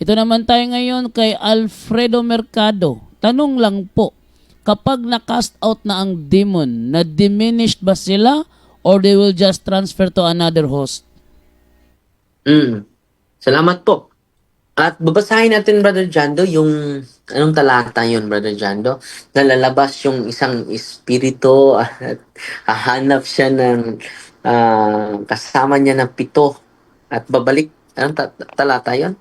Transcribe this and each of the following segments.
Ito naman tayo ngayon kay Alfredo Mercado. Tanong lang po, kapag na-cast out na ang demon, na-diminished ba sila or they will just transfer to another host? Salamat po. At babasahin natin, Brother Jando, yung anong talata yun, Brother Jando? Nalalabas yung isang espiritu at hahanap siya ng kasama niya ng pito at babalik. Anong talata yun?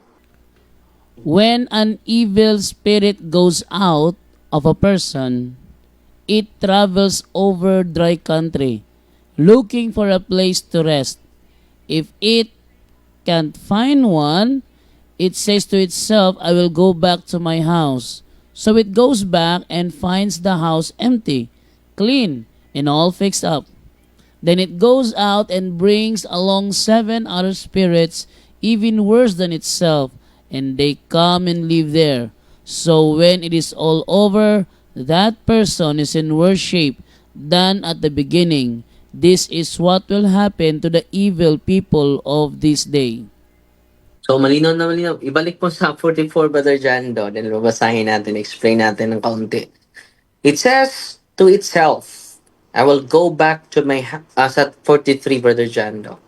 When an evil spirit goes out of a person, it travels over dry country, looking for a place to rest. If it can't find one, it says to itself, I will go back to my house. So it goes back and finds the house empty, clean, and all fixed up. Then it goes out and brings along 7 other spirits, even worse than itself, and they come and live there. So when it is all over, that person is in worse shape than at the beginning. This is what will happen to the evil people of this day. So, malinaw na malinaw. Ibalik po sa 44, Brother Jando. Then, babasahin natin, explain natin ng kaunti. It says to itself, I will go back to my sa 43, Brother Jando.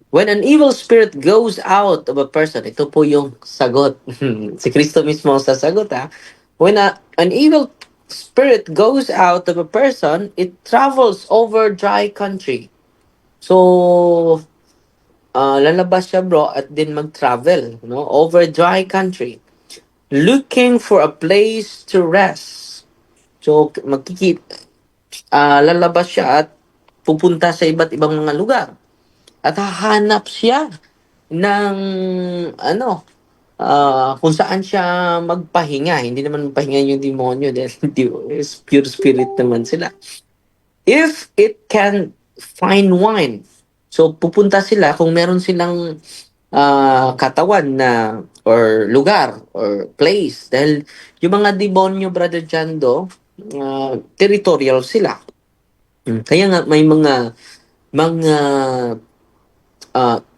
When an evil spirit goes out of a person, ito po yung sagot. Si Kristo mismo ang sasagot, ha. When an evil spirit goes out of a person, it travels over dry country. So, lalabas siya, bro, at din mag-travel, no, over dry country, looking for a place to rest. So, lalabas siya at pupunta sa iba't ibang mga lugar. At hahanap siya ng, ano, kung saan siya magpahinga. Hindi naman magpahinga yung demonyo dahil pure spirit naman sila. If it can find wine, so pupunta sila kung meron silang katawan na or lugar or place. Dahil yung mga demonyo, Brother Jando, territorial sila. Kaya nga may mga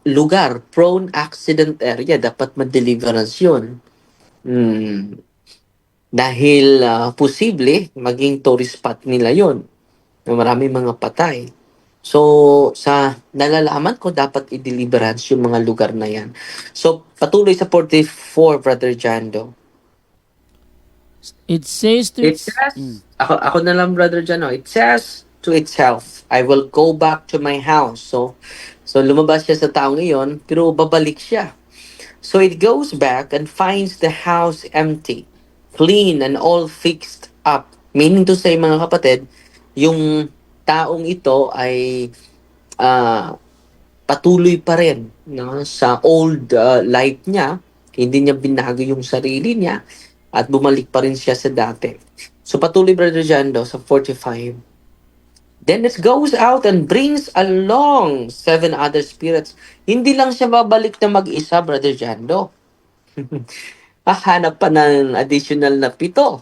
lugar, prone accident area, dapat ma-deliverance yun. Dahil posible, maging tourist spot nila yon na marami mga patay. So, sa nalalaman ko, dapat i-deliverance yung mga lugar na yan. So, patuloy sa 44, Brother Jando. It says to It its... says, ako na lang, Brother Jando, it says to itself, I will go back to my house. So lumabas siya sa taong iyon, pero babalik siya. So it goes back and finds the house empty, clean and all fixed up. Meaning to say, mga kapatid, yung taong ito ay patuloy pa rin, no, sa old life niya. Hindi niya binago yung sarili niya at bumalik pa rin siya sa dati. So patuloy, Brother Jando, sa 45. Then it goes out and brings along 7 other spirits. Hindi lang siya babalik na mag-isa, Brother Jando. Hahanap pa ng additional na 7.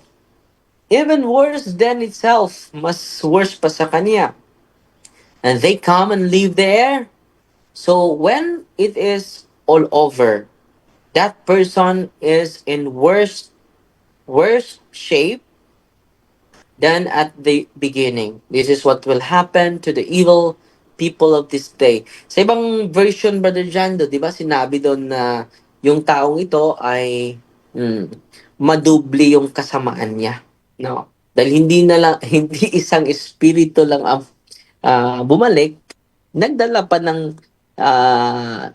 Even worse than itself. Mas worse pa sa kanya. And they come and live there. So when it is all over, that person is in worse shape than at the beginning. This is what will happen to the evil people of this day. Sa ibang version, Brother Jando, di ba, sinabi doon na yung taong ito ay madubli yung kasamaan niya. No? Dahil hindi na lang, hindi isang espiritu lang ang bumalik, nagdala pa ng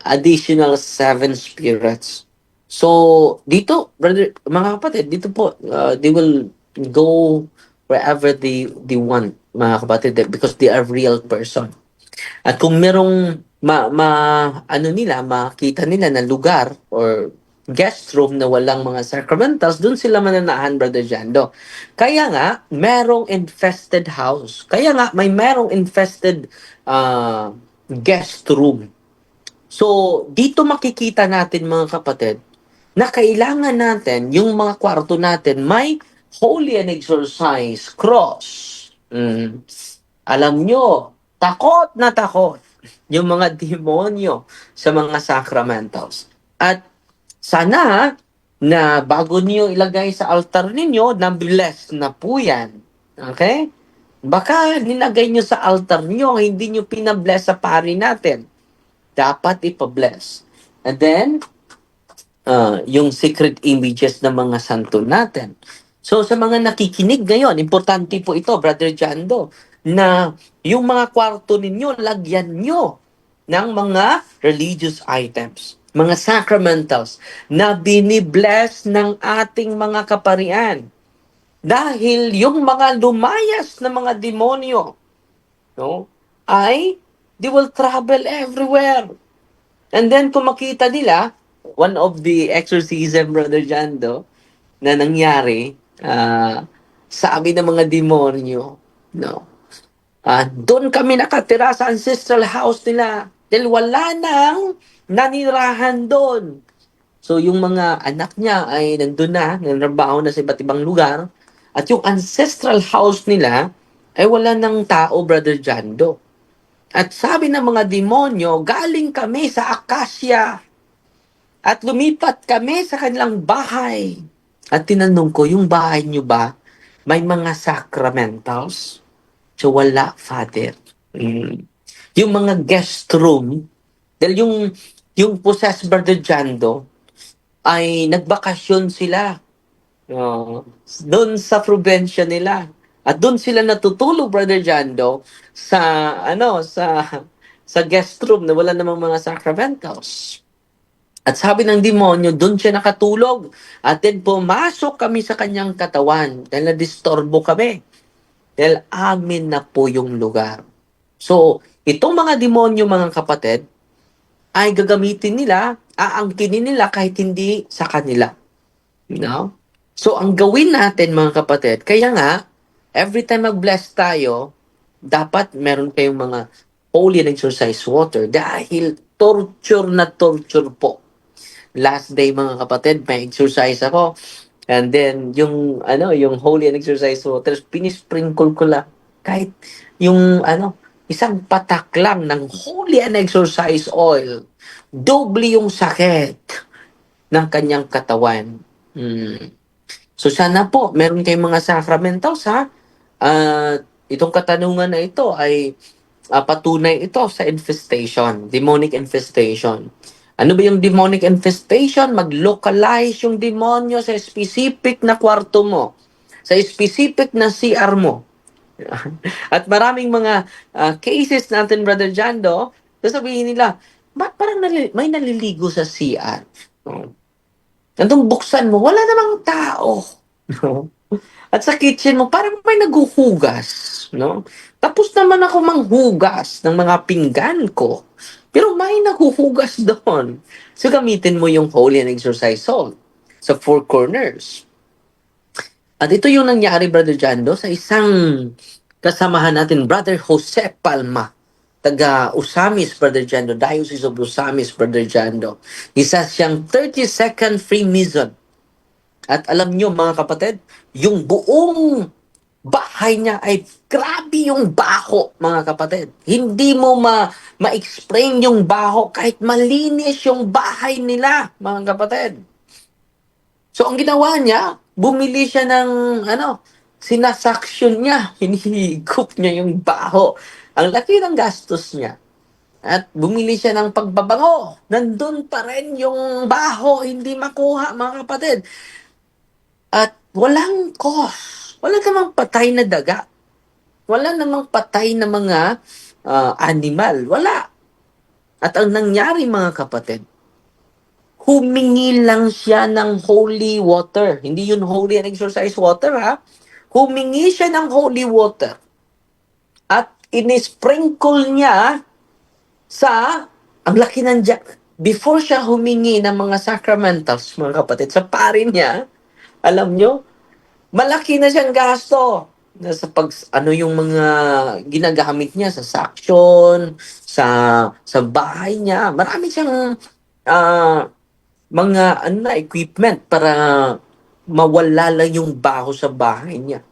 additional 7 spirits. So, dito, brother, mga kapatid, dito po, they will go wherever they want, mga kapatid, because they are real person. At kung merong makita nila na lugar or guest room na walang mga sacramentals, dun sila mananahan, Brother Jando. Kaya nga, merong infested house. Kaya nga, merong infested guest room. So, dito makikita natin, mga kapatid, na kailangan natin, yung mga kwarto natin, may holy and exorcised cross. Alam nyo, takot na takot yung mga demonyo sa mga sacramentals. At sana na bago niyo ilagay sa altar ninyo, na-bless na po yan. Okay? Baka nilagay nyo sa altar nyo, hindi nyo pinabless sa pari natin. Dapat ipabless. And then, yung secret images ng mga santo natin. So sa mga nakikinig ngayon, importante po ito, Brother Jando, na yung mga kwarto ninyo, lagyan nyo ng mga religious items, mga sacramentals na binibless ng ating mga kaparian. Dahil yung mga lumayas na mga demonyo, no, ay they will travel everywhere. And then kung makita nila, one of the exorcism, Brother Jando, na nangyari, sabi ng mga demonyo, no, doon kami nakatira sa ancestral house nila dahil wala nang nanirahan doon. So yung mga anak niya ay nandun na, nanrabaho na sa iba't ibang lugar, at yung ancestral house nila ay wala ng tao, Brother Jando. At sabi ng mga demonyo, galing kami sa Akasya at lumipat kami sa kanilang bahay. At tinanong ko, yung bahay niyo ba may mga sacramentals? So wala, Father. Mm. Yung mga guest room, dahil yung possessed Brother Jando, ay nagbakasyon sila. Doon sa probinsya nila. At doon sila natutulog, Brother Jando, sa sa guest room na wala namang mga sacramentals. At sabi ng demonyo, doon siya nakatulog. At then pumasok kami sa kanyang katawan dahil na-disturbo kami. Dahil amin na po yung lugar. So, itong mga demonyo, mga kapatid, ay gagamitin nila, aangkinin nila kahit hindi sa kanila. You know? So, ang gawin natin, mga kapatid, kaya nga, every time mag-bless tayo, dapat meron kayong mga holy and exorcised water dahil torture na torture po. Last day, mga kapatid, may exercise ako. And then, yung holy and exercised water, pinisprinkle ko lang. Kahit yung, isang patak lang ng holy and exorcised oil, doble yung sakit ng kanyang katawan. So sana po, meron kayong mga sacramentals ha. Itong katanungan na ito ay patunay ito sa infestation, demonic infestation. Ano ba yung demonic infestation? Mag-localize yung demonyo sa specific na kwarto mo, sa specific na CR mo. At maraming mga cases natin, Brother Jando, sasabihin nila, ba't parang may naliligo sa CR? Nandun buksan mo, wala namang tao. No? At sa kitchen mo, parang may naguhugas. No? Tapos naman ako manghugas ng mga pinggan ko. Pero may naguhugas doon. So gamitin mo yung holy and exorcised salt sa four corners. At ito yung nangyari, Brother Jando, sa isang kasamahan natin, Brother Jose Palma, taga Usamis, Brother Jando, Diocese of Usamis, Brother Jando. Isa siyang 32nd Freemason. At alam nyo, mga kapatid, yung buong bahay niya ay grabe yung baho, mga kapatid. Hindi mo ma-explain yung baho kahit malinis yung bahay nila, mga kapatid. So, ang ginawa niya, bumili siya ng, sinasaksyon niya, hinihigop niya yung baho. Ang laki ng gastos niya. At bumili siya ng pagbabango. Nandun pa rin yung baho, hindi makuha, mga kapatid. At walang cause. Wala namang patay na daga. Wala namang patay na mga animal. Wala. At ang nangyari, mga kapatid, humingi lang siya ng holy water. Hindi yun holy and exorcised water, ha? Humingi siya ng holy water. At inisprinkle niya sa, ang laki ng before siya humingi ng mga sacramentals, mga kapatid, sa pari niya, alam nyo, malaki na siyang gasto sa yung mga ginagamit niya sa suction, sa bahay niya. Marami siyang mga equipment para mawala lang yung baho sa bahay niya.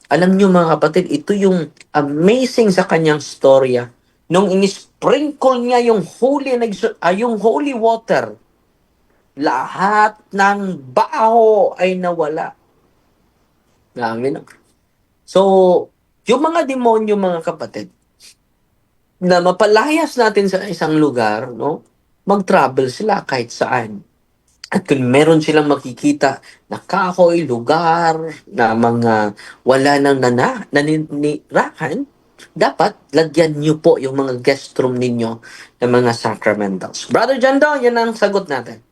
Alam niyo, mga kapatid, ito yung amazing sa kanyang storya. Nung sprinkle niya yung holy water. Lahat ng baho ay nawala. Amen. So, yung mga demonyo, mga kapatid, na mapalayas natin sa isang lugar, no? Mag-travel sila kahit saan. At kung meron silang makikita na kahoy, lugar, na mga wala nang naninirahan, dapat lagyan niyo po yung mga guest room ninyo ng mga sacramentals. Brother Jando, yan ang sagot natin.